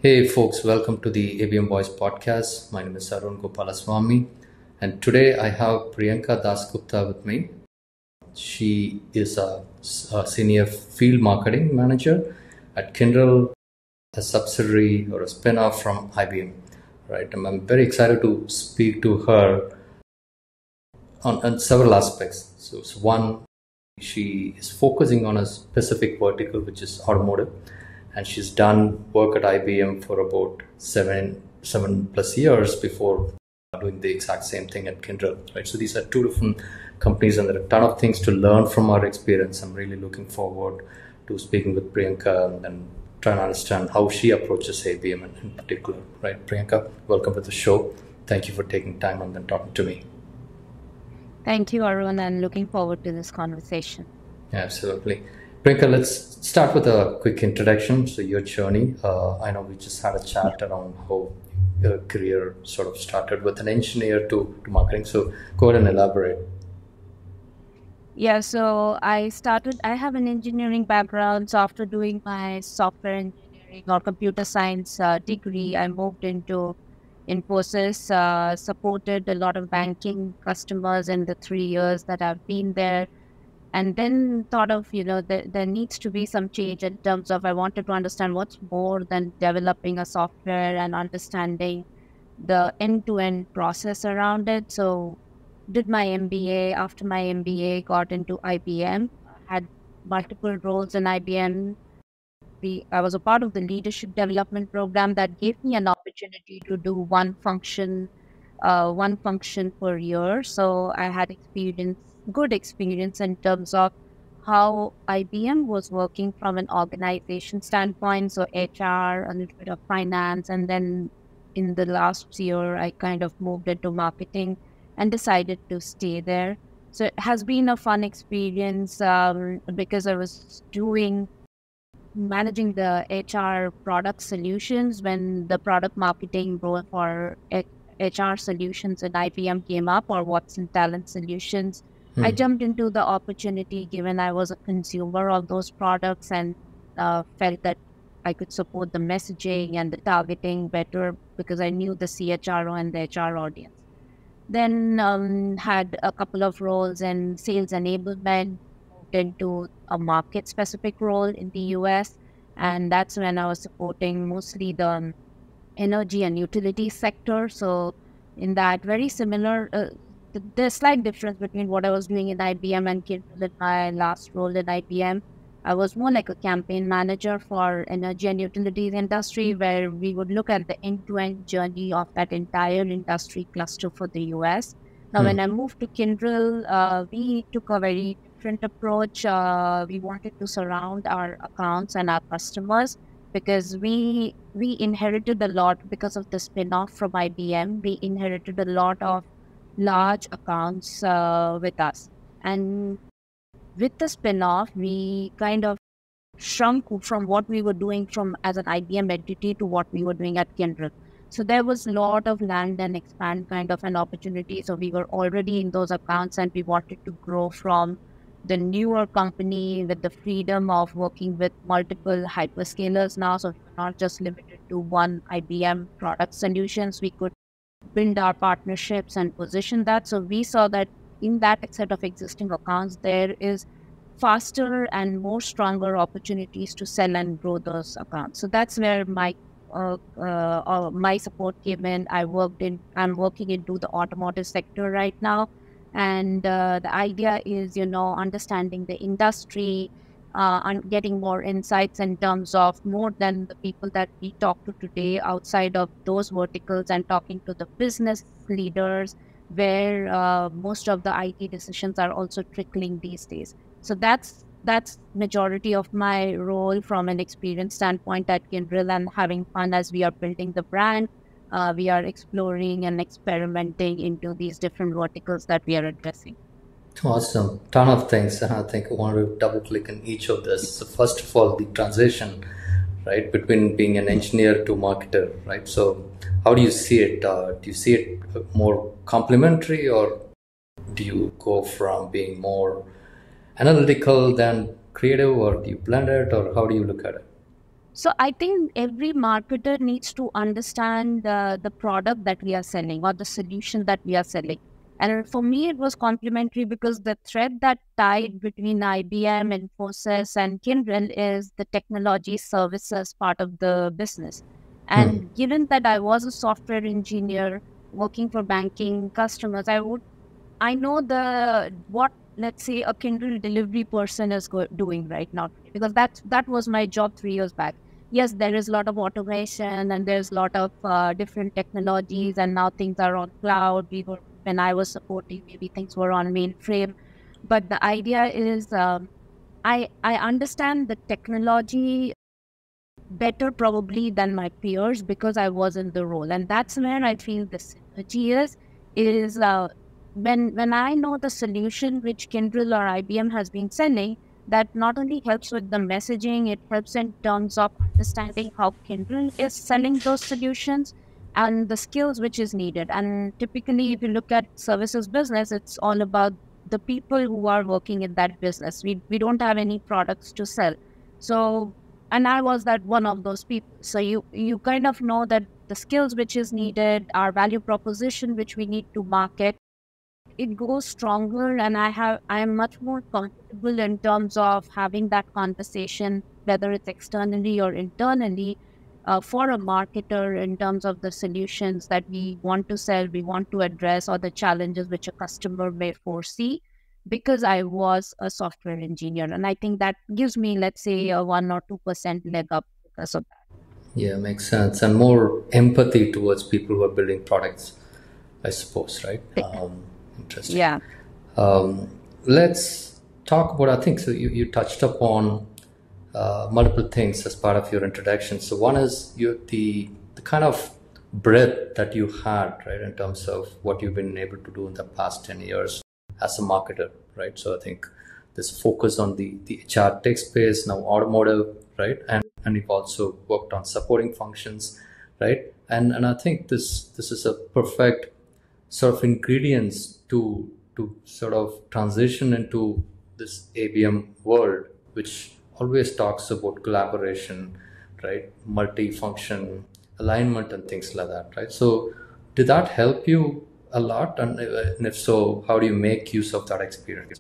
Hey folks, welcome to the ABM Voice podcast. My name is Arun Gopalaswamy, and today I have Priyanka Dasgupta with me. She is a senior field marketing manager at Kyndryl, a subsidiary or a spin-off from IBM. Right, and I'm very excited to speak to her on several aspects. So one, she is focusing on a specific vertical, which is automotive, and she's done work at IBM for about seven plus years before doing the exact same thing at Kyndryl. Right, so these are two different companies, and there are a ton of things to learn from our experience. I'm really looking forward to speaking with Priyanka and trying to understand how she approaches IBM in particular. Right, Priyanka, welcome to the show. Thank you for taking time and then talking to me. Thank you, Arun, and looking forward to this conversation. Absolutely. Priyanka, let's start with a quick introduction. So your journey, I know we just had a chat around how your career sort of started with an engineer to marketing. So go ahead and elaborate. Yeah, so I have an engineering background. So after doing my software engineering or computer science degree, I moved into Infosys, supported a lot of banking customers in the 3 years that I've been there. And then thought of, there needs to be some change in terms of I wanted to understand what's more than developing a software and understanding the end-to-end process around it. So did my MBA. After my MBA, got into IBM, had multiple roles in IBM. I was a part of the leadership development program that gave me an opportunity to do one function per year. So I had good experience in terms of how IBM was working from an organization standpoint. So HR, a little bit of finance, and then in the last year, I kind of moved into marketing and decided to stay there. So it has been a fun experience because I was managing the HR product solutions when the product marketing role for HR solutions at IBM came up, or Watson Talent Solutions. I jumped into the opportunity given I was a consumer of those products and felt that I could support the messaging and the targeting better because I knew the CHRO and the HR audience. Then had a couple of roles in sales enablement, moved into a market specific role in the US. And that's when I was supporting mostly the energy and utility sector. So in that, very similar, the slight difference between what I was doing in IBM and Kyndryl in my last role in IBM. I was more like a campaign manager for energy and utilities industry, where we would look at the end-to-end journey of that entire industry cluster for the US. Now, when I moved to Kyndryl, we took a very different approach. We wanted to surround our accounts and our customers because we inherited a lot because of the spin-off from IBM. We inherited a lot of large accounts with us. And with the spin-off, we kind of shrunk from what we were doing from as an IBM entity to what we were doing at Kyndryl. So there was a lot of land and expand kind of an opportunity. So we were already in those accounts and we wanted to grow from the newer company with the freedom of working with multiple hyperscalers now. So we're not just limited to one IBM product solutions. We could build our partnerships and position that. So we saw that in that set of existing accounts, there is faster and more stronger opportunities to sell and grow those accounts. So that's where my support came in. I'm working into the automotive sector right now. And the idea is, understanding the industry, and getting more insights in terms of more than the people that we talk to today outside of those verticals, and talking to the business leaders where most of the IT decisions are also trickling these days. So that's majority of my role from an experience standpoint at Kyndryl, and having fun as we are building the brand. We are exploring and experimenting into these different verticals that we are addressing. Awesome. Ton of things. And I think I want to double click on each of this. So first of all, the transition, right, between being an engineer to marketer, right? So how do you see it? Do you see it more complementary, or do you go from being more analytical than creative, or do you blend it, or how do you look at it? So I think every marketer needs to understand the product that we are selling or the solution that we are selling. And for me, it was complementary because the thread that tied between IBM, Infosys, and Kyndryl is the technology services part of the business. Hmm. And given that I was a software engineer working for banking customers, I know the what, let's say, a Kindle delivery person is doing right now, because that was my job 3 years back. Yes, there is a lot of automation and there's a lot of different technologies, and now things are on cloud. We were When I was supporting, maybe things were on mainframe, but the idea is I understand the technology better probably than my peers because I was in the role, and that's where I feel the synergy is when I know the solution which Kyndryl or IBM has been selling, that not only helps with the messaging, it helps in terms of understanding how Kyndryl is selling those solutions and the skills which is needed. And typically, if you look at services business, it's all about the people who are working in that business. We don't have any products to sell. So, and I was that one of those people. So you kind of know that the skills which is needed, our value proposition which we need to market, it goes stronger, and I am much more comfortable in terms of having that conversation, whether it's externally or internally, for a marketer in terms of the solutions that we want to sell, we want to address, or the challenges which a customer may foresee, because I was a software engineer. And I think that gives me, let's say, a 1 or 2% leg up because of that. Yeah, makes sense. And more empathy towards people who are building products, I suppose, right? Interesting. Yeah. Let's talk about, I think, so you touched upon multiple things as part of your introduction. So one is the kind of breadth that you had, right, in terms of what you've been able to do in the past 10 years as a marketer, right? So I think this focus on the HR tech space, now automotive, right? And you've also worked on supporting functions, right? And I think this is a perfect sort of ingredients to sort of transition into this ABM world, which always talks about collaboration, right? Multi-function alignment and things like that, right? So did that help you a lot? And if so, how do you make use of that experience?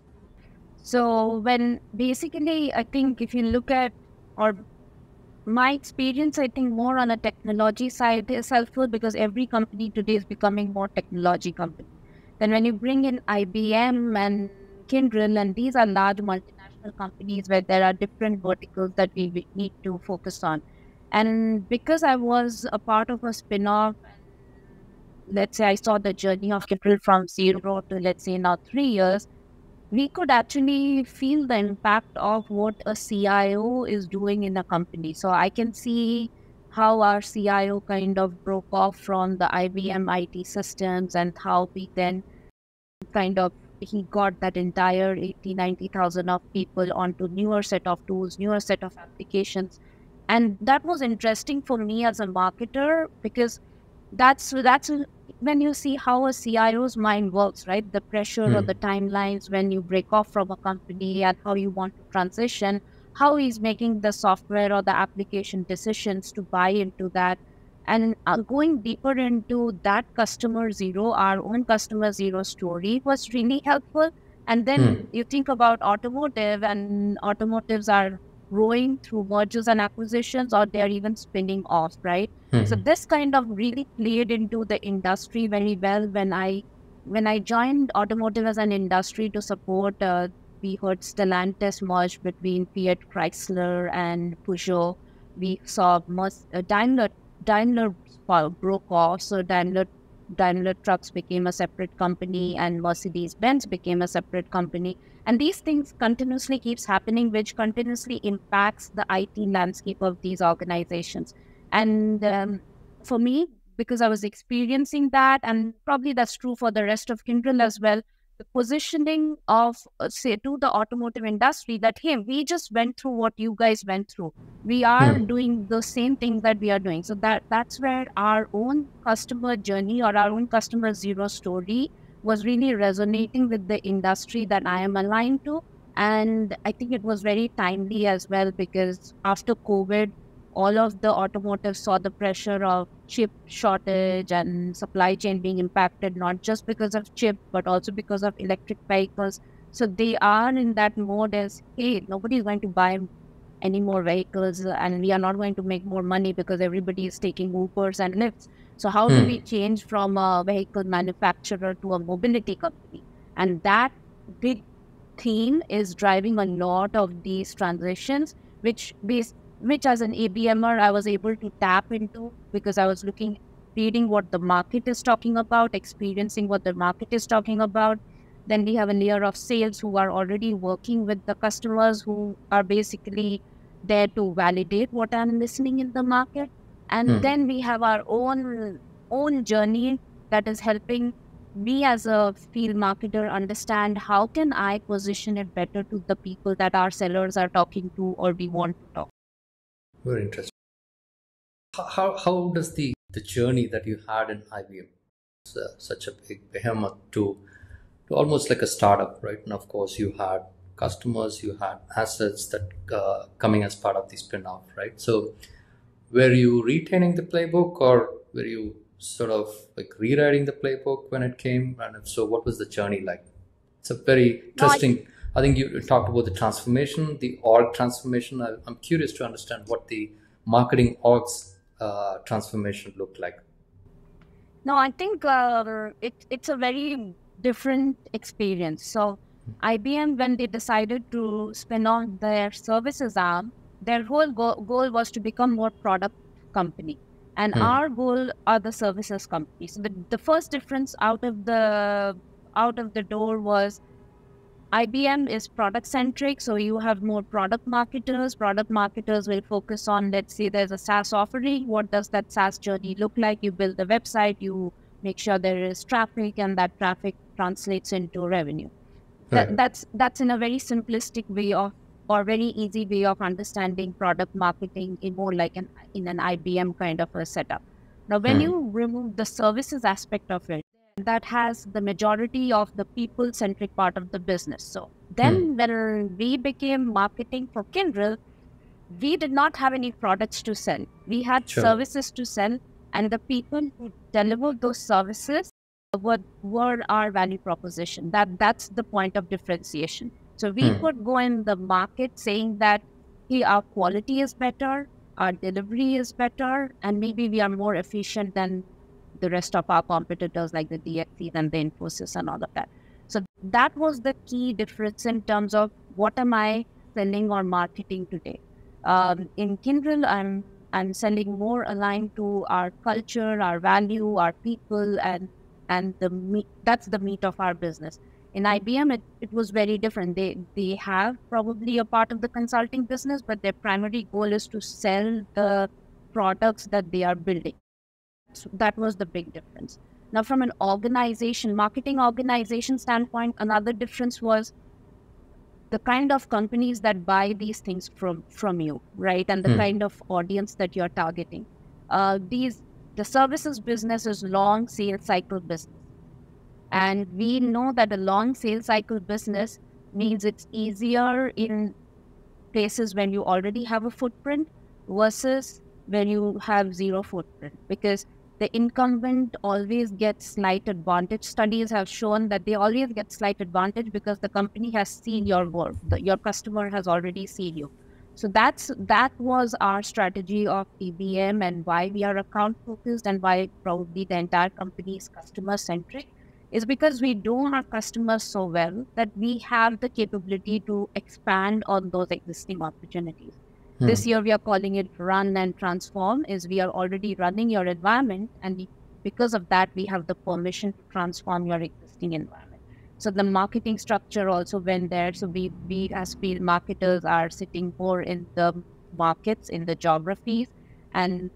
So when basically, I think if you look at, or my experience, I think more on a technology side is helpful because every company today is becoming more technology company. Then when you bring in IBM and Kyndryl, and these are large multinational companies where there are different verticals that we need to focus on. And because I was a part of a spin-off, let's say I saw the journey of Kyndryl from zero to, let's say, now 3 years, we could actually feel the impact of what a CIO is doing in a company. So I can see how our CIO kind of broke off from the IBM IT systems, and how we then kind of, he got that entire 80, 90,000 of people onto newer set of tools, newer set of applications. And that was interesting for me as a marketer, because that's when you see how a CIO's mind works, right? The pressure or Hmm. the timelines when you break off from a company and how you want to transition, how he's making the software or the application decisions to buy into that. And going deeper into that customer zero, our own customer zero story was really helpful. And then Hmm. you think about automotive, and automotives are growing through mergers and acquisitions, or they're even spinning off, right? So Hmm. this kind of really played into the industry very well when I joined automotive as an industry to support. We heard Stellantis merge between Fiat Chrysler and Peugeot. We saw Daimler broke off, so Daimler Trucks became a separate company, and Mercedes Benz became a separate company. And these things continuously keeps happening, which continuously impacts the IT landscape of these organizations. And for me, because I was experiencing that, and probably that's true for the rest of Kyndryl as well, the positioning of, say, to the automotive industry, that, hey, we just went through what you guys went through. We are Hmm. doing the same things that we are doing. So that's where our own customer journey or our own customer zero story was really resonating with the industry that I am aligned to. And I think it was very timely as well, because after COVID, all of the automotive saw the pressure of chip shortage and supply chain being impacted, not just because of chip, but also because of electric vehicles. So they are in that mode as, hey, nobody's going to buy any more vehicles and we are not going to make more money because everybody is taking Ubers and Lyfts. So how do we change from a vehicle manufacturer to a mobility company? And that big theme is driving a lot of these transitions, which as an ABMer, I was able to tap into because I was reading what the market is talking about, experiencing what the market is talking about. Then we have a layer of sales who are already working with the customers who are basically there to validate what I'm listening in the market. And then we have our own journey that is helping me as a field marketer understand how can I position it better to the people that our sellers are talking to or we want to talk. Very interesting. How does the journey that you had in IBM, such a big behemoth, to almost like a startup, right? And of course, you had customers, you had assets that coming as part of the spin-off, right? So, were you retaining the playbook, or were you sort of like rewriting the playbook when it came? And if so, what was the journey like? It's a very interesting. I think you talked about the transformation, the org transformation. I'm curious to understand what the marketing org's transformation looked like. No, I think it's a very different experience. So IBM, when they decided to spin off their services arm, their whole goal was to become more product company. And our goal are the services company. So the first difference out of the door was IBM is product centric. So you have more product marketers. Product marketers will focus on, let's say there's a SaaS offering. What does that SaaS journey look like? You build the website, you make sure there is traffic, and that traffic translates into revenue. Right. That's in a very simplistic way of, or very easy way of understanding product marketing in more like in an IBM kind of a setup. Now, when you remove the services aspect of it, that has the majority of the people-centric part of the business. So then when we became marketing for Kyndryl, we did not have any products to sell. We had services to sell, and the people who delivered those services were our value proposition. That's the point of differentiation. So we could go in the market saying that, hey, our quality is better, our delivery is better, and maybe we are more efficient than the rest of our competitors like the DXCs and the Infosys and all of that. So that was the key difference in terms of what am I selling or marketing today. In Kyndryl, I'm selling more aligned to our culture, our value, our people, and that's the meat of our business. In IBM, it was very different. They have probably a part of the consulting business, but their primary goal is to sell the products that they are building. So that was the big difference. Now, from an marketing organization standpoint, another difference was the kind of companies that buy these things from you, right? And the kind of audience that you're targeting. The services business is long sales cycle business. And we know that a long sales cycle business means it's easier in places when you already have a footprint versus when you have zero footprint, because the incumbent always gets slight advantage. Studies have shown that they always get slight advantage because the company has seen your work. Your customer has already seen you. So that was our strategy of IBM and why we are account focused and why probably the entire company is customer centric, is because we know our customers so well that we have the capability to expand on those existing opportunities. This year, we are calling it run and transform, is we are already running your environment, and because of that, we have the permission to transform your existing environment. So the marketing structure also went there. So we as field marketers are sitting more in the markets, in the geographies, and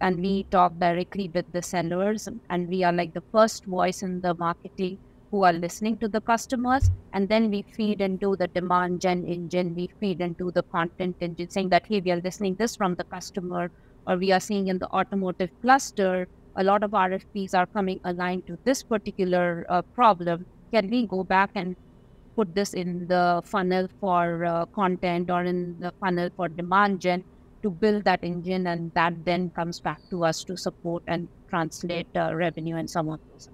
we talk directly with the sellers, and we are like the first voice in the marketing who are listening to the customers, and then we feed into the demand gen engine, we feed into the content engine saying that, hey, we are listening this from the customer, or we are seeing in the automotive cluster, a lot of RFPs are coming aligned to this particular problem. Can we go back and put this in the funnel for content or in the funnel for demand gen? to build that engine, and that then comes back to us to support and translate revenue and some of those.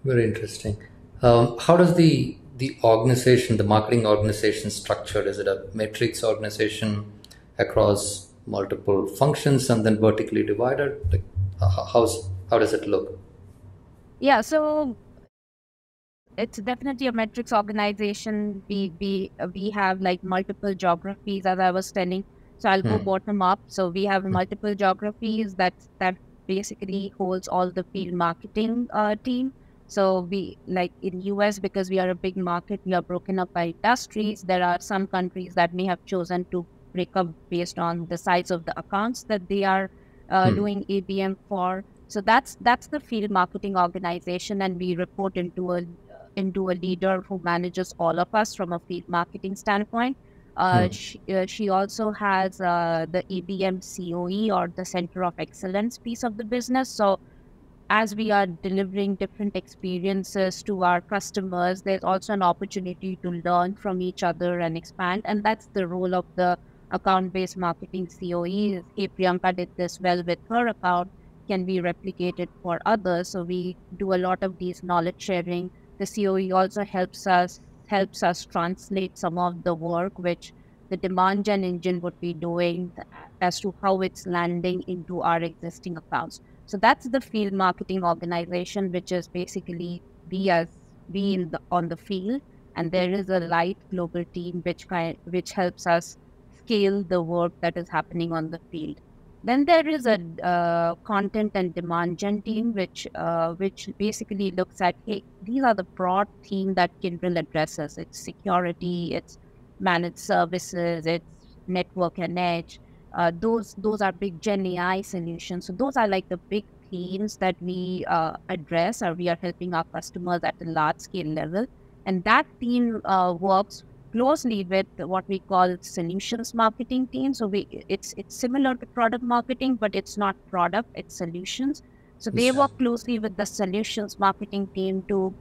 Very interesting. How does the organization, the marketing organization, structured? Is it a matrix organization across multiple functions and then vertically divided? Like, how does it look? Yeah, so it's definitely a metrics organization. We have like multiple geographies, as I was telling. So I'll go bottom up. So we have multiple geographies that basically holds all the field marketing team. So we, like in US, because we are a big market, we are broken up by industries. There are some countries that may have chosen to break up based on the size of the accounts that they are doing ABM for. So that's the field marketing organization, and we report into a leader who manages all of us from a field marketing standpoint. She also has the ABM COE, or the Center of Excellence piece of the business. So as we are delivering different experiences to our customers, there's also an opportunity to learn from each other and expand. And that's the role of the account-based marketing COE. Hey, Priyanka did this well with her account. Can be replicated for others? So we do a lot of these knowledge sharing. The COE also helps us translate some of the work which the demand gen engine would be doing as to how it's landing into our existing accounts. So that's the field marketing organization, which is basically on the field, and there is a light global team which helps us scale the work that is happening on the field. Then there is a content and demand gen team, which basically looks at, hey, these are the broad themes that Kyndryl addresses. It's security, it's managed services, it's network and edge. Those are big Gen AI solutions. So those are like the big themes that we address, or we are helping our customers at a large scale level. And that team works closely with what we call solutions marketing team. So it's similar to product marketing, but it's not product, it's solutions. So they work closely with the solutions marketing team to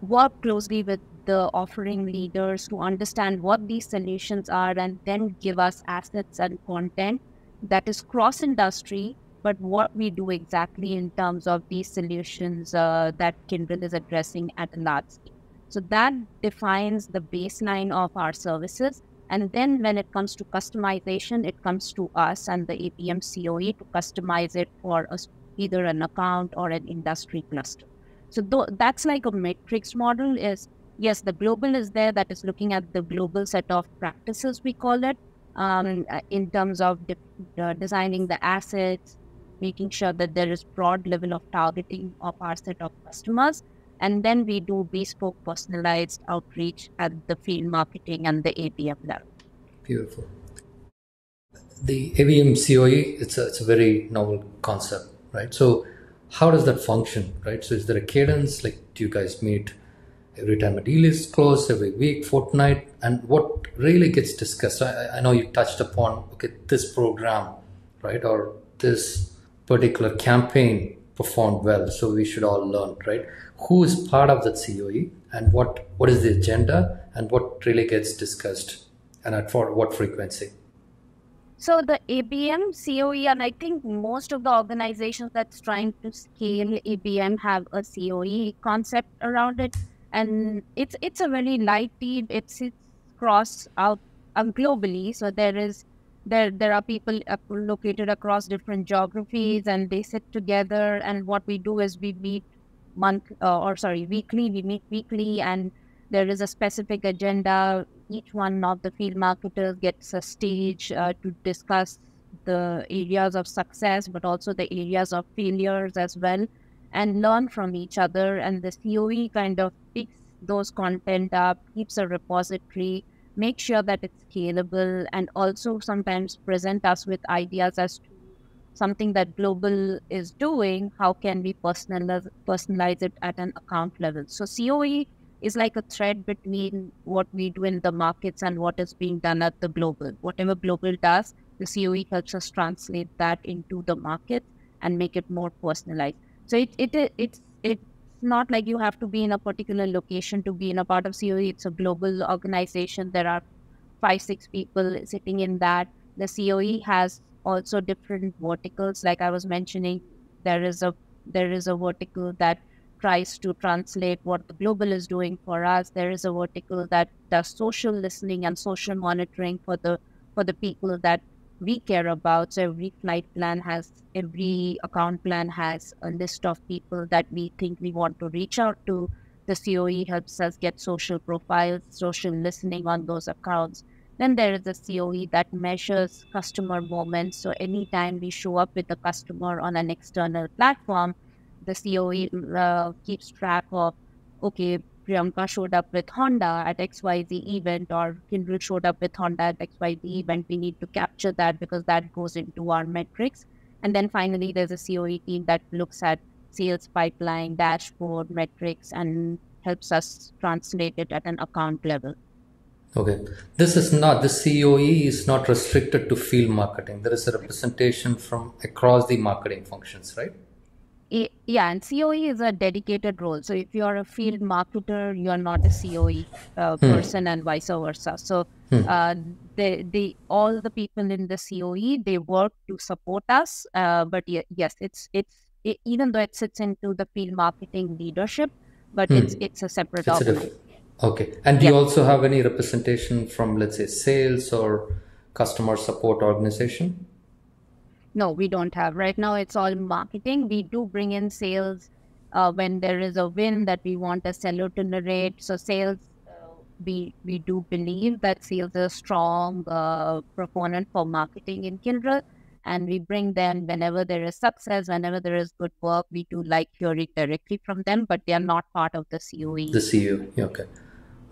work closely with the offering leaders to understand what these solutions are, and then give us assets and content that is cross-industry, but what we do exactly in terms of these solutions that Kyndryl is addressing at a large scale. So that defines the baseline of our services. And then when it comes to customization, it comes to us and the ABM COE to customize it for either an account or an industry cluster. So that's like a matrix model. Is yes, the global is there, that is looking at the global set of practices, we call it, in terms of designing the assets, making sure that there is broad level of targeting of our set of customers. And then we do bespoke personalized outreach at the field marketing and the ABM level. Beautiful. The ABM COE, it's a very novel concept, right? So how does that function, right? So is there a cadence? Like, do you guys meet every time a deal is closed, every week, fortnight? And what really gets discussed? I know you touched upon, okay, this program, right? Or this particular campaign performed well, so we should all learn, right? Who is part of that COE, and what is the agenda, and what really gets discussed, and at for what frequency? So the ABM COE, and I think most of the organizations that's trying to scale ABM have a COE concept around it, and it's a very light team. It sits across out globally. So there are people located across different geographies, and they sit together. And what we do is we meet weekly. We meet weekly, and there is a specific agenda. Each one of the field marketers gets a stage to discuss the areas of success, but also the areas of failures as well, and learn from each other. And the COE kind of picks those content up, keeps a repository, make sure that it's scalable, and also sometimes present us with ideas as to something that global is doing, how can we personalize it at an account level. So COE is like a thread between what we do in the markets and what is being done at the global. Whatever global does, the COE helps us translate that into the market and make it more personalized. So it's not like you have to be in a particular location to be in a part of COE. It's a global organization. There are 5-6 people sitting in that. the COE has also different verticals. Like I was mentioning, there is a vertical that tries to translate what the global is doing for us. There is a vertical that does social listening and social monitoring for the people that we care about. So every account plan has a list of people that we think we want to reach out to. The COE helps us get social profiles, social listening on those accounts. Then there is a COE that measures customer moments. So anytime we show up with a customer on an external platform, the COE keeps track of, okay, Priyanka showed up with Honda at XYZ event, or Kindle showed up with Honda at XYZ event. We need to capture that because that goes into our metrics. And then finally, there's a COE team that looks at sales pipeline, dashboard, metrics, and helps us translate it at an account level. Okay. The COE is not restricted to field marketing. There is a representation from across the marketing functions, right? Yeah, and COE is a dedicated role. So if you're a field marketer, you're not a COE person, and vice versa. So all the people in the COE, they work to support us. But yes, even though it sits into the field marketing leadership, but it's a separate organization. Okay. And do you also have any representation from, let's say, sales or customer support organization? No, we don't have. Right now, it's all marketing. We do bring in sales when there is a win that we want a seller to narrate. So sales, we do believe that sales is a strong proponent for marketing in Kyndryl. And we bring them whenever there is success, whenever there is good work. We do like hearing directly from them, but they are not part of the COE. The COE, okay.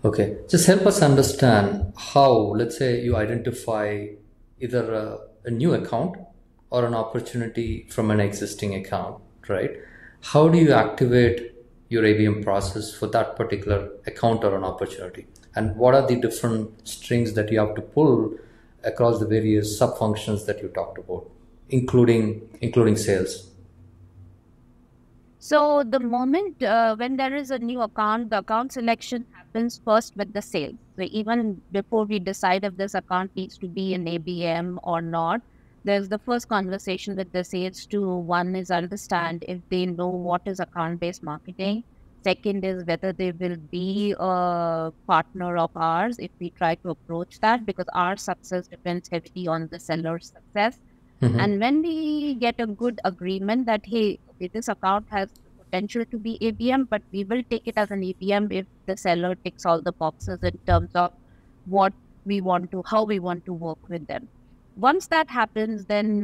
Okay. Just help us understand how, let's say, you identify either a new account or an opportunity from an existing account, right? How do you activate your ABM process for that particular account or an opportunity? And what are the different strings that you have to pull across the various sub-functions that you talked about, including sales? So the moment when there is a new account, the account selection happens first with the sales. So even before we decide if this account needs to be an ABM or not, there's the first conversation with the sales to one is understand if they know what is account-based marketing. Second is whether they will be a partner of ours if we try to approach that, because our success depends heavily on the seller's success. And when we get a good agreement that, hey, this account has potential to be ABM, but we will take it as an ABM if the seller ticks all the boxes in terms of what we want to, how we want to work with them. Once that happens, then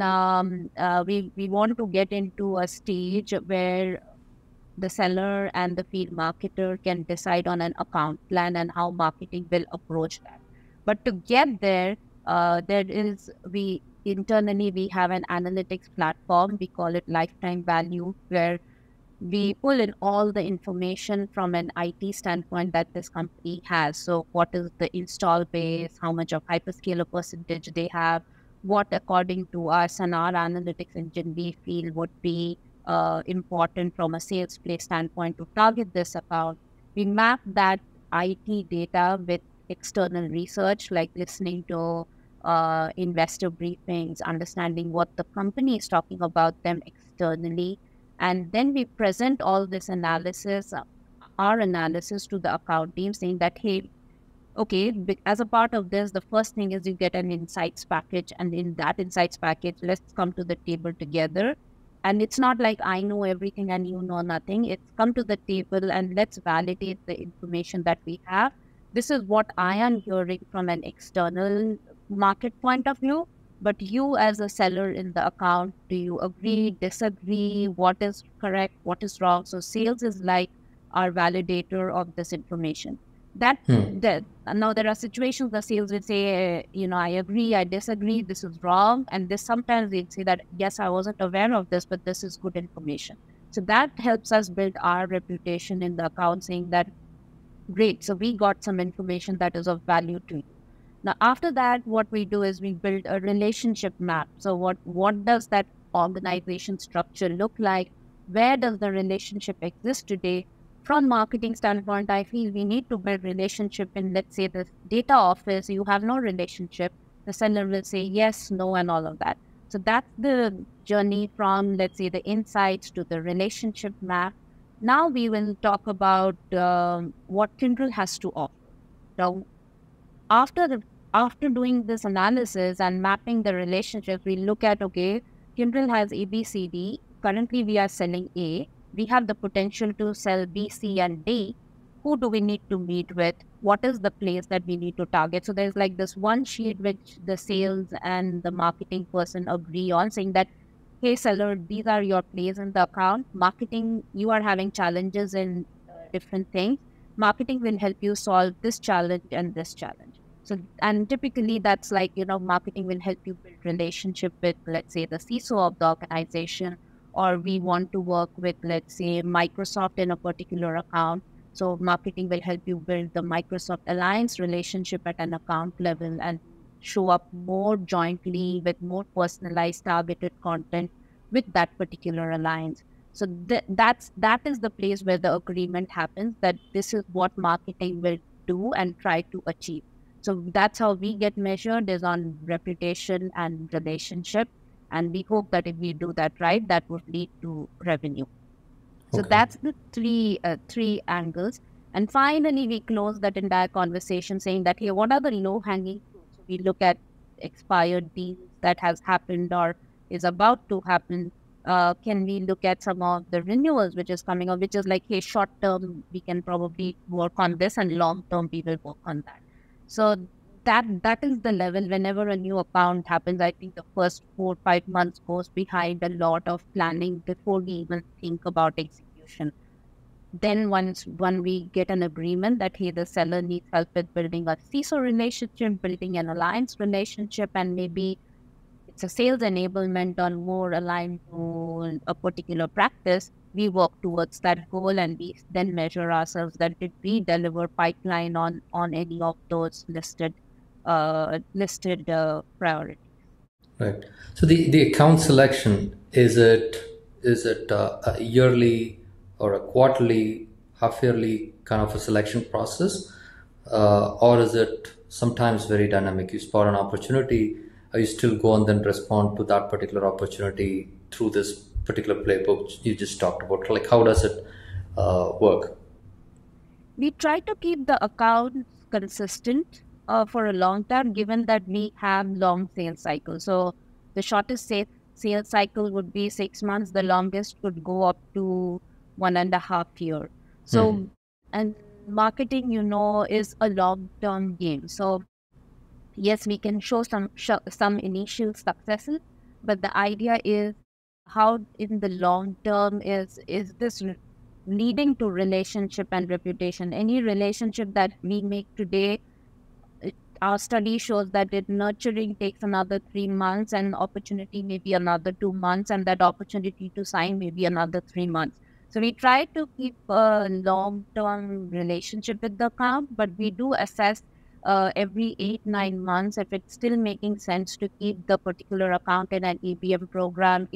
we want to get into a stage where the seller and the field marketer can decide on an account plan and how marketing will approach that. But to get there, internally we have an analytics platform. We call it Lifetime Value, where we pull in all the information from an IT standpoint that this company has. So what is the install base, how much of hyperscaler percentage they have, what according to us and our analytics engine we feel would be important from a sales play standpoint to target this account. We map that IT data with external research, like listening to investor briefings, understanding what the company is talking about them externally. And then we present all this analysis, our analysis to the account team, saying that, hey, okay, as a part of this, the first thing is you get an insights package. And in that insights package, let's come to the table together. And it's not like I know everything and you know nothing. It's come to the table and let's validate the information that we have. This is what I am hearing from an external market point of view. But you as a seller in the account, do you agree, disagree, what is correct, what is wrong? So sales is like our validator of this information. Now there are situations the sales will say, I agree, I disagree, this is wrong. And this sometimes they'd say that, yes, I wasn't aware of this, but this is good information. So that helps us build our reputation in the account, saying that, great, so we got some information that is of value to you. Now, after that, what we do is we build a relationship map. So what does that organization structure look like? Where does the relationship exist today? From marketing standpoint, I feel we need to build relationship in, let's say, the data office. You have no relationship. The seller will say yes, no, and all of that. So that's the journey from, let's say, the insights to the relationship map. Now we will talk about what Kyndryl has to offer. Now, after the after doing this analysis and mapping the relationships, we look at, okay, Kyndryl has A, B, C, D. Currently, we are selling A. We have the potential to sell B, C, and D. Who do we need to meet with? What is the place that we need to target? So there's like this one sheet which the sales and the marketing person agree on, saying that, hey, seller, these are your plays in the account. Marketing, you are having challenges in different things. Marketing will help you solve this challenge and this challenge. So, and typically that's like, marketing will help you build relationship with, let's say, the CISO of the organization, or we want to work with, let's say, Microsoft in a particular account. So marketing will help you build the Microsoft Alliance relationship at an account level and show up more jointly with more personalized, targeted content with that particular alliance. So that is the place where the agreement happens, that this is what marketing will do and try to achieve. So that's how we get measured, is on reputation and relationship. And we hope that if we do that right, that would lead to revenue. So Okay. that's the three angles. And finally, we close that entire conversation saying that, hey, what are the low-hanging fruits? So we look at expired deals that has happened or is about to happen. Can we look at some of the renewals which is coming up, which is like, hey, short term, we can probably work on this, and long term, we will work on that. So that is the level. Whenever a new account happens, I think the first 4-5 months goes behind a lot of planning before we even think about execution. Then when we get an agreement that, hey, the seller needs help with building a CISO relationship, building an alliance relationship, and maybe it's a sales enablement on more aligned to a particular practice, we work towards that goal, and we then measure ourselves that did we deliver pipeline on any of those listed priorities. Right. So the account selection, is it a yearly or a quarterly, half yearly kind of a selection process, or is it sometimes very dynamic? You spot an opportunity, you still go and then respond to that particular opportunity through this particular playbook you just talked about. Like, how does it work? We try to keep the accounts consistent for a long term, given that we have long sales cycles. So the shortest sales cycle would be 6 months. The longest could go up to 1.5 years. So, and marketing, is a long-term game. So yes, we can show some initial successes, but the idea is how in the long term is this leading to relationship and reputation. Any relationship that we make today, our study shows that nurturing takes another 3 months, and opportunity maybe another 2 months, and that opportunity to sign maybe another 3 months. So we try to keep a long-term relationship with the account, but we do assess every 8-9 months if it's still making sense to keep the particular account in an ABM program.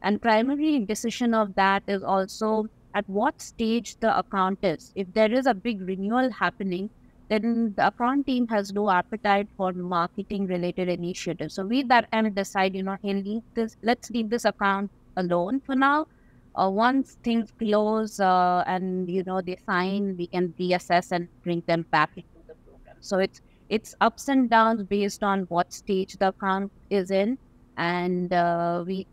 And primary decision of that is also at what stage the account is. If there is a big renewal happening, then the account team has no appetite for marketing related initiatives. So we that and decide, hey, let's leave this account alone for now. Once things close and they sign, we can reassess and bring them back into the program. So it's ups and downs based on what stage the account is in, and we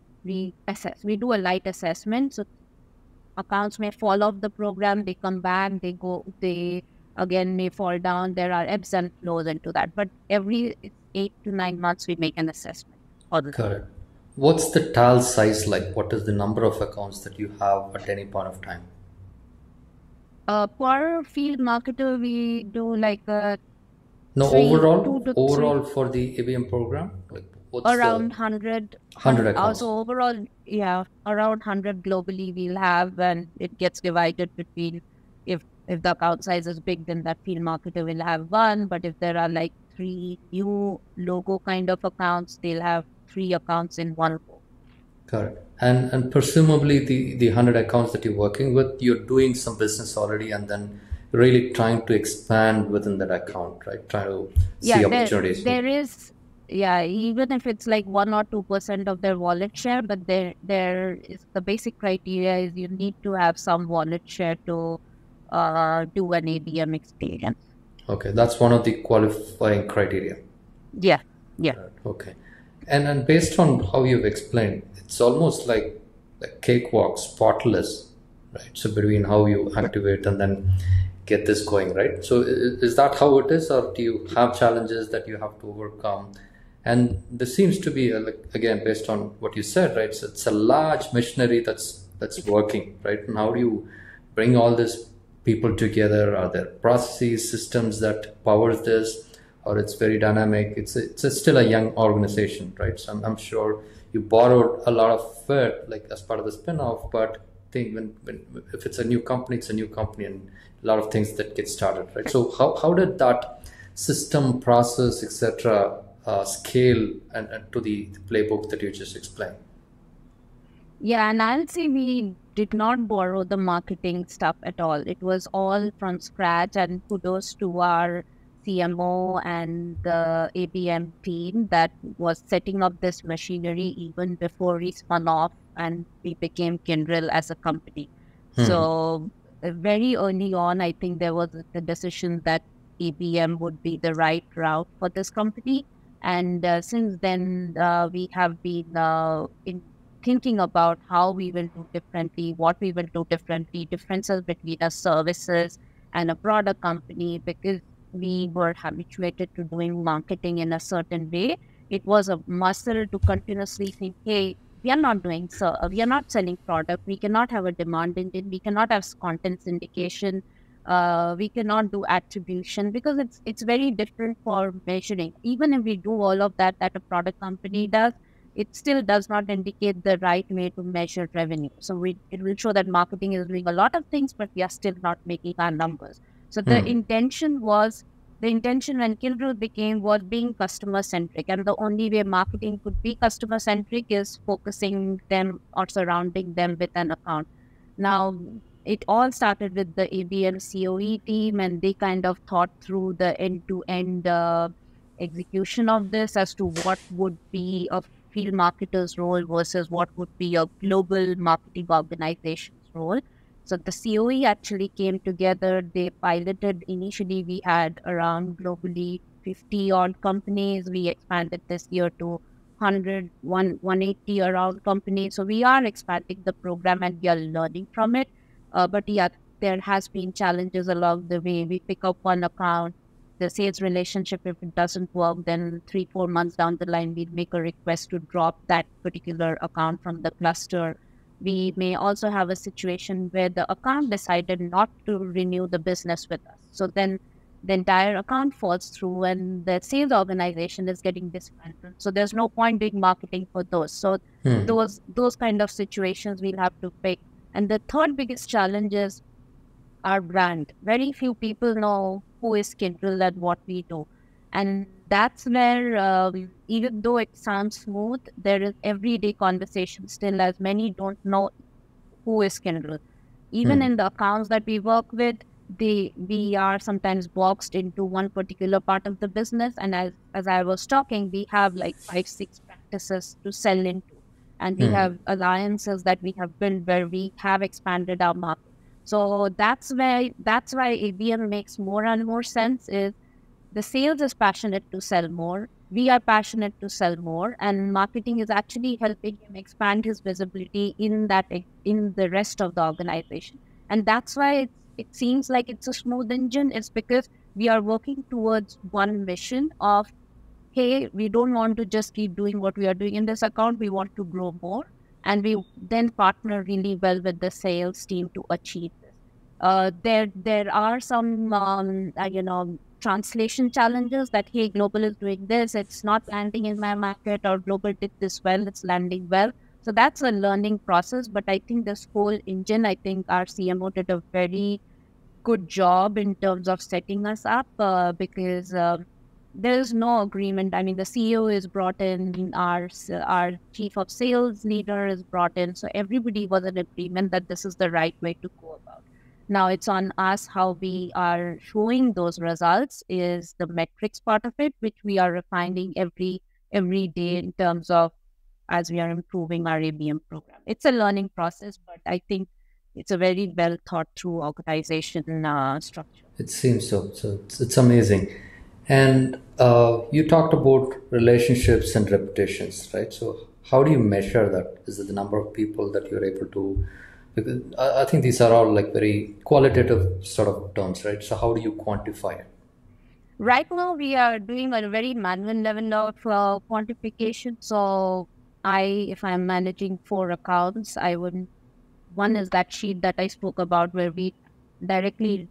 assess. We do a light assessment. So accounts may fall off the program, they come back, they again may fall down. There are ebbs and flows into that. But every 8 to 9 months, we make an assessment. Correct. What's the TAL size like? What is the number of accounts that you have at any point of time? Per field marketer, we do like overall for the ABM program, like what's around 100 accounts. Also overall, around 100 globally we'll have, and it gets divided between, if the account size is big, then that field marketer will have one. But if there are like 3 new logo kind of accounts, they'll have 3 accounts in one go. Correct. And presumably the 100 accounts that you're working with, you're doing some business already, and then really trying to expand within that account, right? Trying to see opportunities. There is yeah, even if it's like 1 or 2% of their wallet share, but there is the basic criteria is you need to have some wallet share to do an ABM experience. Okay, that's one of the qualifying criteria. Yeah, yeah. Okay. And based on how you've explained, it's almost like cakewalk, spotless, right? So between how you activate and then get this going, right? So is that how it is, or do you have challenges that you have to overcome? And this seems to be like, again, based on what you said, right? So it's a large machinery that's working, right? And how do you bring all these people together? Are there processes, systems that powers this? Or it's very dynamic. It's still a young organization, right? So I'm sure you borrowed a lot of it, like as part of the spin-off. But I think when if it's a new company, it's a new company, and a lot of things that get started, right? So how did that system, process, etc. Scale and to the playbook that you just explained? Yeah, and I'll say we did not borrow the marketing stuff at all. It was all from scratch, and kudos to our CMO and the ABM team that was setting up this machinery even before we spun off and we became Kyndryl as a company. So very early on, I think there was the decision that ABM would be the right route for this company. And since then, we have been in thinking about how we will do differently, what we will do differently, differences between a services and a product company, because we were habituated to doing marketing in a certain way. It was a muscle to continuously think, hey, we are not doing so, we are not selling product, we cannot have a demand engine, we cannot have content syndication, we cannot do attribution because it's very different for measuring. Even if we do all of that a product company does, it still does not indicate the right way to measure revenue. So it will show that marketing is doing a lot of things, but we are still not making our numbers. So the intention when Kyndryl became was being customer centric, and the only way marketing could be customer centric is focusing them or surrounding them with an account. Now, it all started with the ABM COE team, and they kind of thought through the end to end execution of this as to what would be a field marketer's role versus what would be a global marketing organization's role. So the COE actually came together. They piloted. Initially, we had around globally 50 odd companies. We expanded this year to 180 around companies. So we are expanding the program and we are learning from it. But yeah, there has been challenges along the way. We pick up one account, the sales relationship, if it doesn't work, then 3-4 months down the line, we'll make a request to drop that particular account from the cluster. We may also have a situation where the account decided not to renew the business with us. So then the entire account falls through and the sales organization is getting dismantled. So there's no point doing marketing for those. So those kind of situations we'll have to pick. And the third biggest challenge is our brand. Very few people know who is Kyndryl and what we do. And that's where, even though it sounds smooth, there is everyday conversation still, as many don't know who is Kyndryl. Even in the accounts that we work with, we are sometimes boxed into one particular part of the business. And as I was talking, we have like 5-6 practices to sell into. And we have alliances that we have built where we have expanded our market. So that's why ABM makes more and more sense. Is the sales is passionate to sell more, we are passionate to sell more, and marketing is actually helping him expand his visibility in the rest of the organization. And that's why it seems like it's a smooth engine. It's because we are working towards one mission of, hey, we don't want to just keep doing what we are doing in this account, we want to grow more. And we then partner really well with the sales team to achieve this. There are some translation challenges that, hey, global is doing this, it's not landing in my market, or global did this well, it's landing well. So that's a learning process. But I think this whole engine, I think our CMO did a very good job in terms of setting us up, because there's no agreement. I mean, the CEO is brought in, our chief of sales leader is brought in. So everybody was in agreement that this is the right way to go about. Now it's on us how we are showing those results is the metrics part of it, which we are refining every every day in terms of as we are improving our ABM program. It's a learning process, but I think it's a very well thought through organization structure. It seems so. So it's amazing. And you talked about relationships and reputations, right? So how do you measure that? Is it the number of people that you're able to? Because I think these are all like very qualitative sort of terms, right? So how do you quantify it? Right now, we are doing a very manual level of quantification. So, if I'm managing 4 accounts, one is that sheet that I spoke about where we directly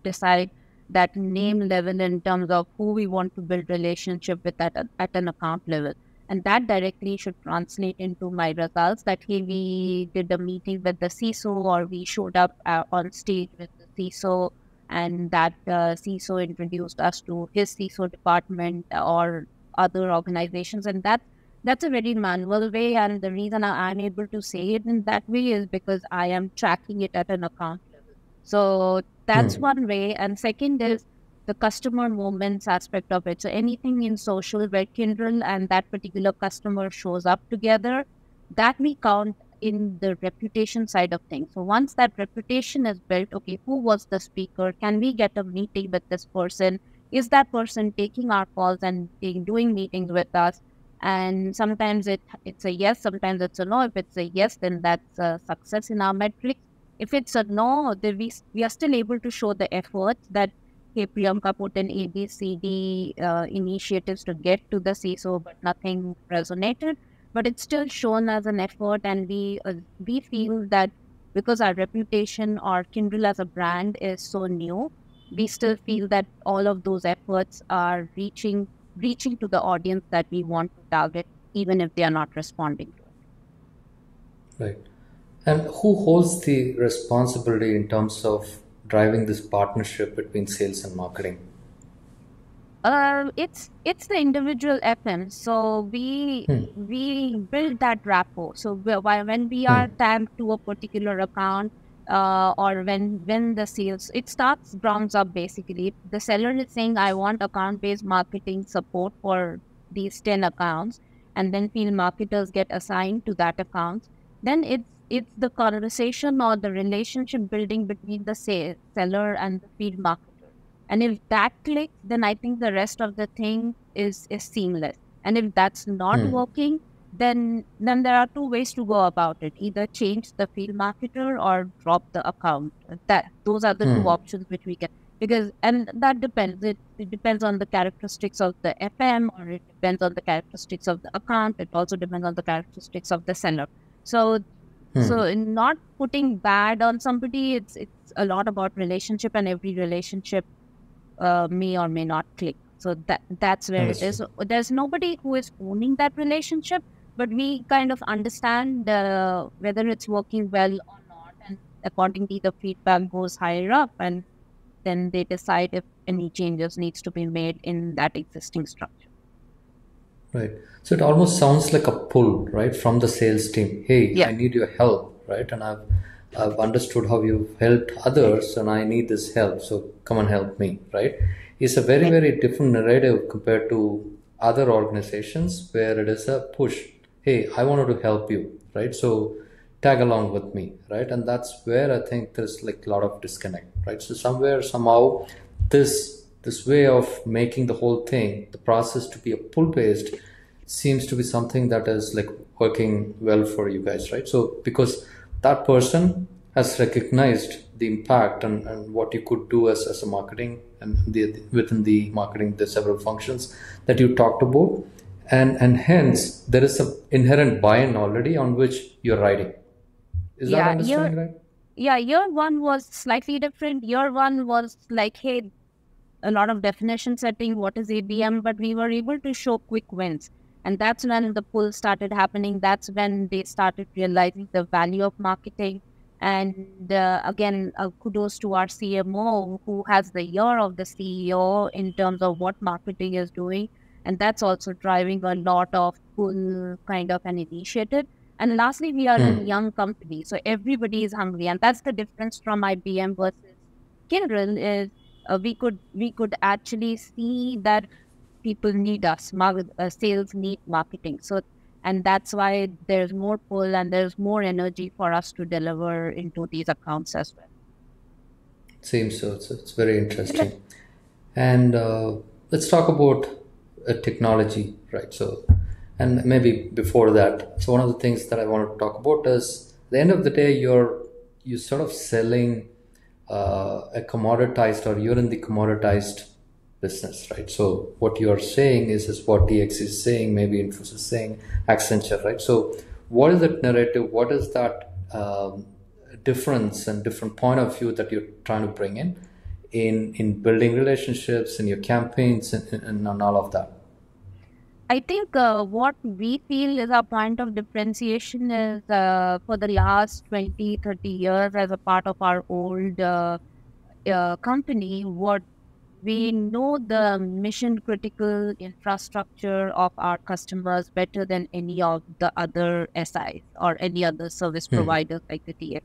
decide that name level in terms of who we want to build relationship with at an account level. And that directly should translate into my results that, hey, we did a meeting with the CISO or we showed up on stage with the CISO and that CISO introduced us to his CISO department or other organizations. And that's a very manual way. And the reason I'm able to say it in that way is because I am tracking it at an account level. So that's one way. And second is the customer moments aspect of it. So anything in social where Kyndryl and that particular customer shows up together, that we count in the reputation side of things. So once that reputation is built, okay, who was the speaker? Can we get a meeting with this person? Is that person taking our calls and doing meetings with us? And sometimes it's a yes, sometimes it's a no. If it's a yes, then that's a success in our metrics. If it's a no, then we are still able to show the efforts that, hey, Priyanka put in A, B, C, D initiatives to get to the CISO, but nothing resonated. But it's still shown as an effort, and we feel that because our reputation or Kyndryl as a brand is so new, we still feel that all of those efforts are reaching to the audience that we want to target, even if they are not responding to it. Right. And who holds the responsibility in terms of driving this partnership between sales and marketing? It's the individual FM. So we build that rapport. So when we are tagged to a particular account, or when the sales, it starts grounds up basically. The seller is saying, I want account-based marketing support for these 10 accounts, and then field marketers get assigned to that account. Then it's the conversation or the relationship building between the seller and the field marketer. And if that clicks, then I think the rest of the thing is seamless. And if that's not working, then there are two ways to go about it. Either change the field marketer or drop the account. Those are the two options which we get. And that depends. It depends on the characteristics of the FM, or it depends on the characteristics of the account. It also depends on the characteristics of the seller. So in not putting bad on somebody, it's a lot about relationship, and every relationship may or may not click. So that's where it is. So there's nobody who is owning that relationship, but we kind of understand whether it's working well or not, and accordingly the feedback goes higher up, and then they decide if any changes needs to be made in that existing structure. Right. So it almost sounds like a pull, right, from the sales team. Hey, Yeah. I need your help, right? And I've understood how you've helped others, and I need this help. So come and help me, right? It's a very, very different narrative compared to other organizations where it is a push. Hey, I wanted to help you, right? So tag along with me, right? And that's where I think there's like a lot of disconnect, right? So somewhere, somehow, this way of making the whole thing, the process to be a pull based, seems to be something that is like working well for you guys, right? So because that person has recognized the impact and what you could do as a marketing, and within the marketing there's several functions that you talked about, and hence there is some inherent buy-in already on which you're riding. Is that understanding right? Yeah, year one was slightly different. Year one was like, hey, a lot of definition setting, what is ABM, but we were able to show quick wins. And that's when the pull started happening. That's when they started realizing the value of marketing. And again, kudos to our CMO who has the ear of the CEO in terms of what marketing is doing. And that's also driving a lot of pull kind of an initiative. And lastly, we are a young company, so everybody is hungry. And that's the difference from IBM versus Kyndryl is we could actually see that people need us. Sales need marketing. So, and that's why there's more pull and there's more energy for us to deliver into these accounts as well. Seems so. It's very interesting. And let's talk about technology, right? So, and maybe before that, so one of the things that I want to talk about is at the end of the day, you sort of selling a commoditized, or you're in the commoditized business, right? So what you're saying is what DX is saying, maybe Infosys is saying, Accenture, right? So what is that narrative? What is that difference and different point of view that you're trying to bring in building relationships, in your campaigns, and all of that? I think what we feel is our point of differentiation is for the last 20, 30 years as a part of our old company, what we know the mission critical infrastructure of our customers better than any of the other SIs or any other service providers like the TX.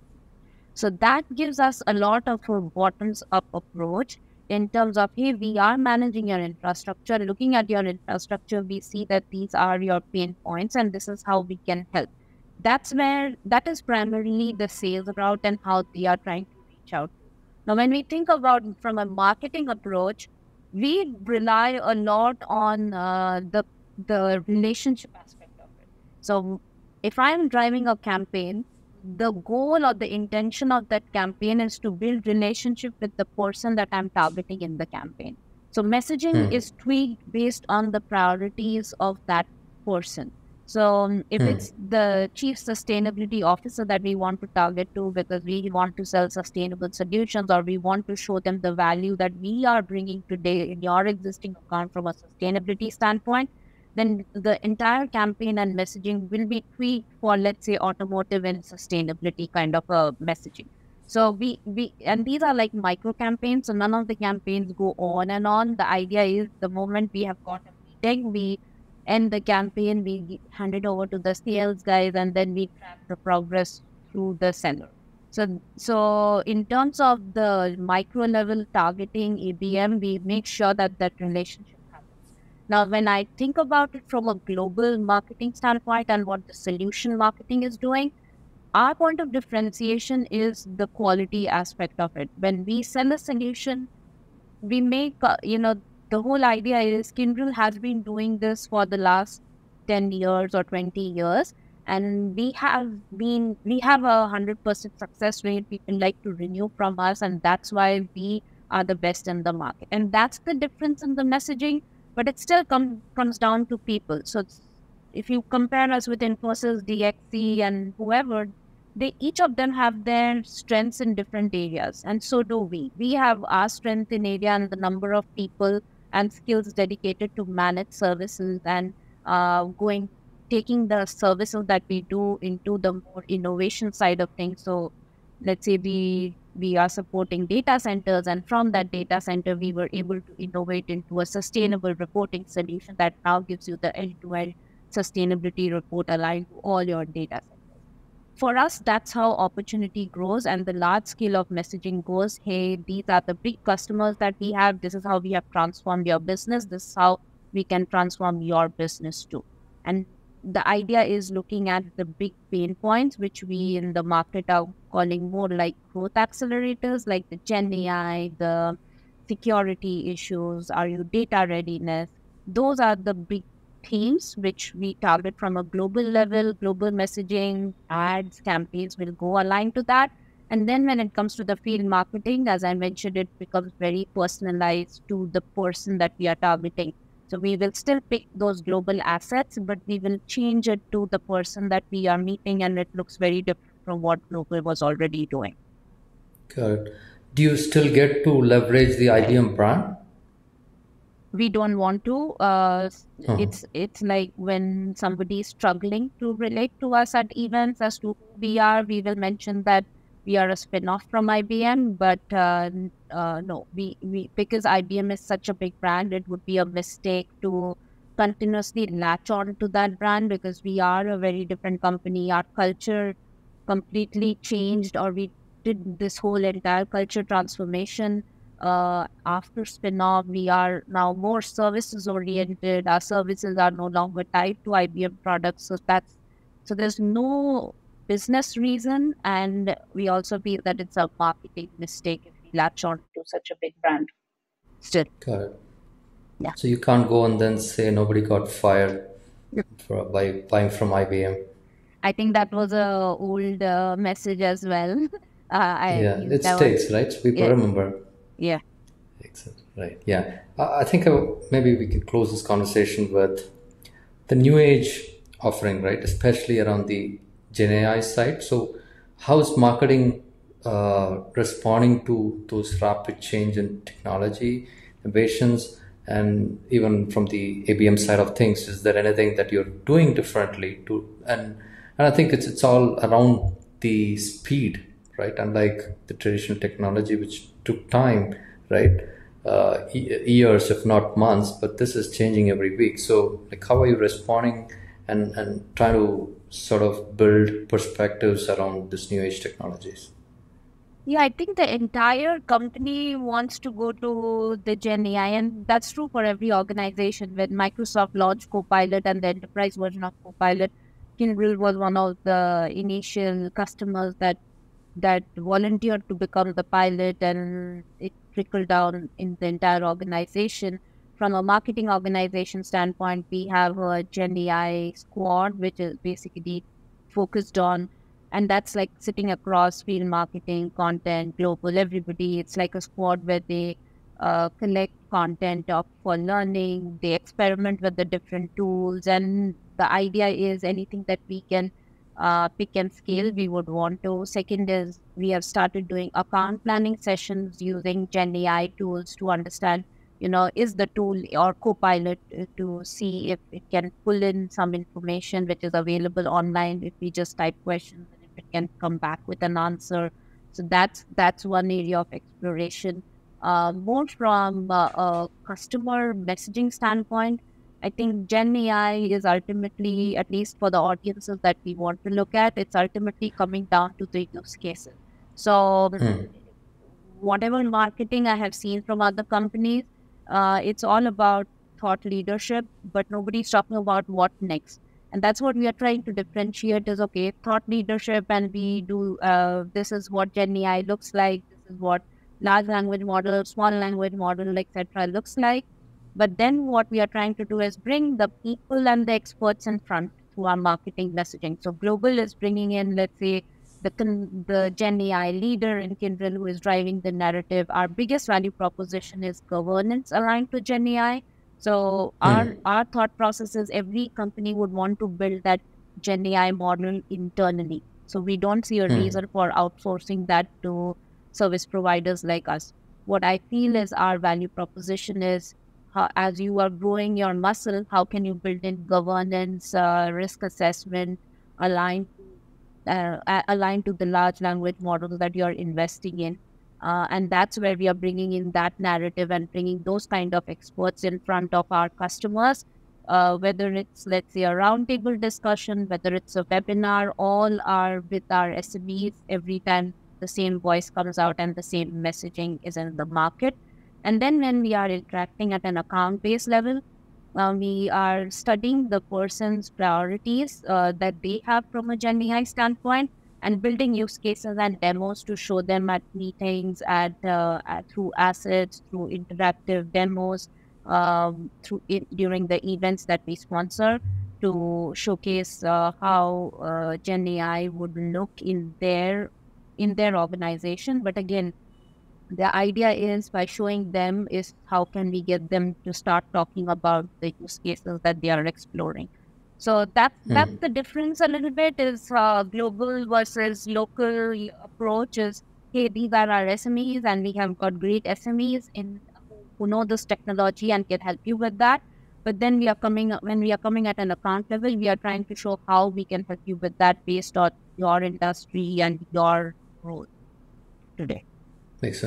So that gives us a lot of a bottoms up approach in terms of, hey, we are managing your infrastructure. Looking at your infrastructure, we see that these are your pain points and this is how we can help. That is primarily the sales route and how they are trying to reach out. Now, when we think about from a marketing approach, we rely a lot on the relationship aspect of it. So if I'm driving a campaign, the goal or the intention of that campaign is to build relationship with the person that I'm targeting in the campaign. So messaging is tweaked based on the priorities of that person. So if it's the chief sustainability officer that we want to target to because we want to sell sustainable solutions, or we want to show them the value that we are bringing today in your existing account from a sustainability standpoint, then the entire campaign and messaging will be tweaked for, let's say, automotive and sustainability kind of a messaging. So and these are like micro campaigns. So none of the campaigns go on and on. The idea is the moment we have got a meeting, we end the campaign, we hand it over to the sales guys, and then we track the progress through the seller. So in terms of the micro level targeting ABM, we make sure that that relationship happens. Now, when I think about it from a global marketing standpoint and what the solution marketing is doing, our point of differentiation is the quality aspect of it. When we sell a solution, we make, the whole idea is Kyndryl has been doing this for the last 10 years or 20 years. And we have a 100% success rate. People like to renew from us. And that's why we are the best in the market. And that's the difference in the messaging. But it still comes down to people. So if you compare us with Infosys, DXC, and whoever, each of them have their strengths in different areas. And so do we. We have our strength in area and the number of people and skills dedicated to manage services and taking the services that we do into the more innovation side of things. So let's say we are supporting data centers, and from that data center, we were able to innovate into a sustainable reporting solution that now gives you the end-to-end sustainability report aligned to all your data centers. For us, that's how opportunity grows, and the large scale of messaging goes, hey, these are the big customers that we have. This is how we have transformed your business. This is how we can transform your business too. And the idea is looking at the big pain points, which we in the market are calling more like growth accelerators, like the Gen AI, the security issues, are you data readiness? Those are the big themes which we target from a global level. Global messaging, ads, campaigns will go aligned to that. And then when it comes to the field marketing, as I mentioned, it becomes very personalized to the person that we are targeting. So we will still pick those global assets, but we will change it to the person that we are meeting, and it looks very different from what global was already doing. Got it. Do you still get to leverage the IBM brand? We don't want to. It's like when somebody is struggling to relate to us at events as to who we are, we will mention that we are a spin-off from IBM, but no, we because IBM is such a big brand, it would be a mistake to continuously latch on to that brand, because we are a very different company. Our culture completely changed, or we did this whole entire culture transformation after spin-off, we are now more services oriented. Our services are no longer tied to IBM products. So there's no business reason, and we also feel that it's a marketing mistake if we latch on to such a big brand still. Got it. Yeah. So you can't go and then say nobody got fired by buying from IBM. I think that was a old message as well. It sticks, right? So people remember. Yeah. Excellent. Right. Yeah. I think maybe we could close this conversation with the new age offering, right? Especially around the Gen AI side. So, how is marketing responding to those rapid change in technology, innovations, and even from the ABM side of things? Is there anything that you're doing differently and I think it's all around the speed, right? Unlike the traditional technology, which took time, right? Years, if not months, but this is changing every week. So, like, how are you responding and trying to sort of build perspectives around this new age technologies? Yeah, I think the entire company wants to go to the Gen AI, and that's true for every organization. When Microsoft launched Copilot and the enterprise version of Copilot, Kyndryl was one of the initial customers that volunteered to become the pilot, and it trickled down in the entire organization. From a marketing organization standpoint, we have a Gen AI squad, which is basically focused on, and that's like sitting across field marketing, content, global, everybody. It's like a squad where they collect content for learning, they experiment with the different tools, and the idea is anything that we can pick and scale, we would want to. Second is we have started doing account planning sessions using Gen AI tools to understand, is the tool or Copilot to see if it can pull in some information which is available online if we just type questions, and if it can come back with an answer. So that's one area of exploration. More from a customer messaging standpoint, I think Gen AI is ultimately, at least for the audiences that we want to look at, it's ultimately coming down to the use cases. So whatever marketing I have seen from other companies, it's all about thought leadership, but nobody's talking about what next. And that's what we are trying to differentiate is, okay, thought leadership, and we do, this is what Gen AI looks like, this is what large language model, small language model, etc. looks like. But then what we are trying to do is bring the people and the experts in front through our marketing messaging. So Global is bringing in, let's say, the Gen AI leader in Kyndryl who is driving the narrative. Our biggest value proposition is governance aligned to Gen AI. So our thought process is every company would want to build that Gen AI model internally. So we don't see a reason for outsourcing that to service providers like us. What I feel is our value proposition is, as you are growing your muscle, how can you build in governance, risk assessment, aligned to the large language models that you're investing in. And that's where we are bringing in that narrative and bringing those kind of experts in front of our customers, whether it's, let's say, a roundtable discussion, whether it's a webinar, all are with our SMEs every time the same voice comes out and the same messaging is in the market. And then when we are interacting at an account-based level, we are studying the person's priorities that they have from a Gen AI standpoint, and building use cases and demos to show them at meetings, through assets, through interactive demos, during the events that we sponsor, to showcase how Gen AI would look in their organization. But again, the idea is, by showing them, is how can we get them to start talking about the use cases that they are exploring. So that's the difference a little bit, is global versus local approach is, hey, these are our SMEs and we have got great SMEs who know this technology and can help you with that. But then when we are coming at an account level, we are trying to show how we can help you with that based on your industry and your role today. Makes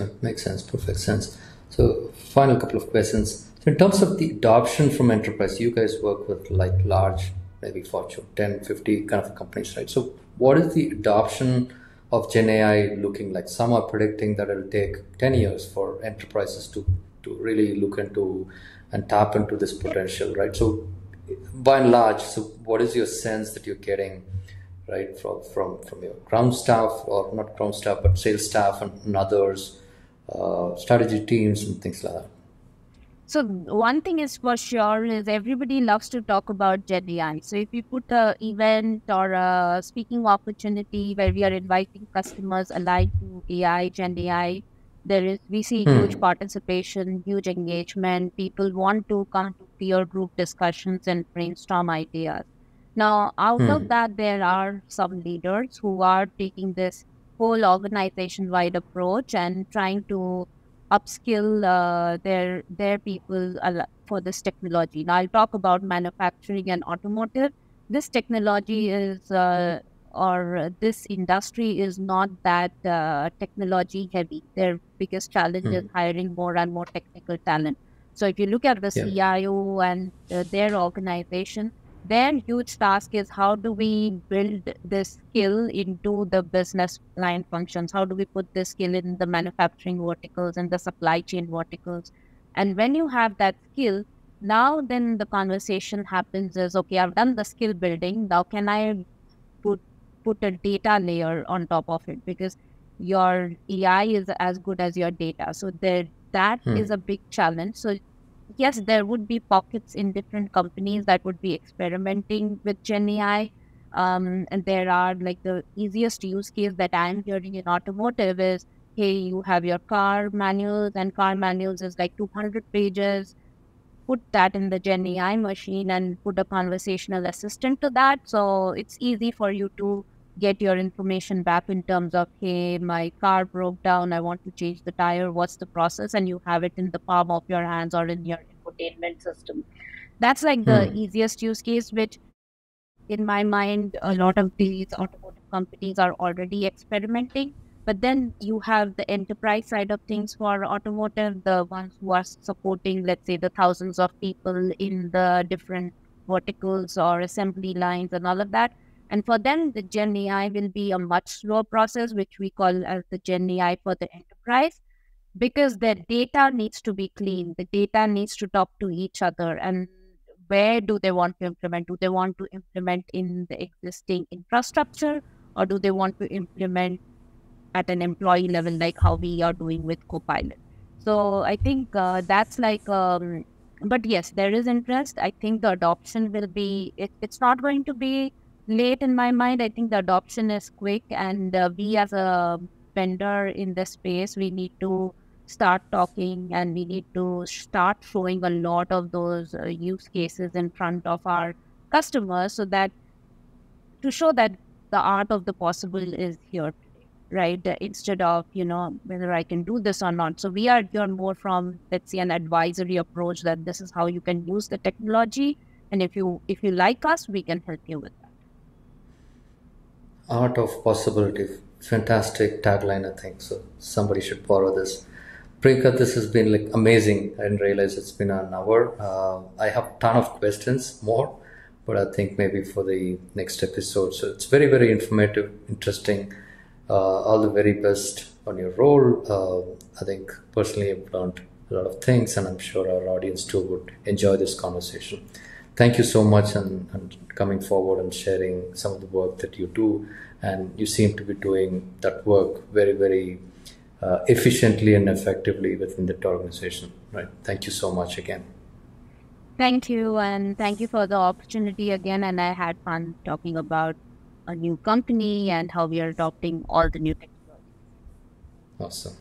sense. Perfect sense. So, final couple of questions. So, in terms of the adoption from enterprise, you guys work with like large, maybe Fortune 10, 50 kind of companies, right? So, what is the adoption of Gen AI looking like? Some are predicting that it'll take 10 years for enterprises to really look into and tap into this potential, right? So by and large, so what is your sense that you're getting, right, from your ground staff, or not ground staff, but sales staff and others, strategy teams and things like that? So one thing is for sure is everybody loves to talk about Gen AI. So if you put a event or a speaking opportunity where we are inviting customers aligned to AI, Gen AI, we see huge participation, huge engagement. People want to come to peer group discussions and brainstorm ideas. Now, out of that, there are some leaders who are taking this whole organization-wide approach and trying to upskill their people for this technology. Now, I'll talk about manufacturing and automotive. This technology is or this industry is not that technology heavy. Their biggest challenge is hiring more and more technical talent. So if you look at the CIO and their organization, their huge task is how do we build this skill into the business line functions? How do we put this skill in the manufacturing verticals and the supply chain verticals? And when you have that skill, now then the conversation happens is, okay, I've done the skill building. Now can I put a data layer on top of it? Because your AI is as good as your data. So that is a big challenge. So yes, there would be pockets in different companies that would be experimenting with Gen AI. And there are like the easiest use case that I'm hearing in automotive is, hey, you have your car manuals, and car manuals is like 200 pages. Put that in the Gen AI machine and put a conversational assistant to that. So it's easy for you to get your information back in terms of, hey, my car broke down, I want to change the tire, what's the process? And you have it in the palm of your hands or in your infotainment system. That's like the easiest use case, which in my mind, a lot of these automotive companies are already experimenting. But then you have the enterprise side of things for automotive, the ones who are supporting, let's say, the thousands of people in the different verticals or assembly lines and all of that. And for them, the Gen AI will be a much slower process, which we call as the Gen AI for the enterprise, because their data needs to be clean. The data needs to talk to each other. And where do they want to implement? Do they want to implement in the existing infrastructure, or do they want to implement at an employee level, like how we are doing with Copilot? So I think that's like, but yes, there is interest. I think the adoption will be, it's not going to be late in my mind. I think the adoption is quick, and we as a vendor in this space, we need to start talking and we need to start showing a lot of those use cases in front of our customers, so that to show that the art of the possible is here today, right? Instead of, whether I can do this or not. So we are here more from, let's say, an advisory approach, that this is how you can use the technology. And if you like us, we can help you with that. Art of possibility. Fantastic tagline, I think. So somebody should borrow this. Priyanka, this has been like amazing. I didn't realize it's been an hour. I have a ton of questions more, but I think maybe for the next episode. So it's very, very informative, interesting. All the very best on your role. I think personally I've learned a lot of things, and I'm sure our audience too would enjoy this conversation. Thank you so much and coming forward and sharing some of the work that you do. And you seem to be doing that work very, very efficiently and effectively within that organization. Right. Thank you so much again. Thank you. And thank you for the opportunity again. And I had fun talking about a new company and how we are adopting all the new technology. Awesome.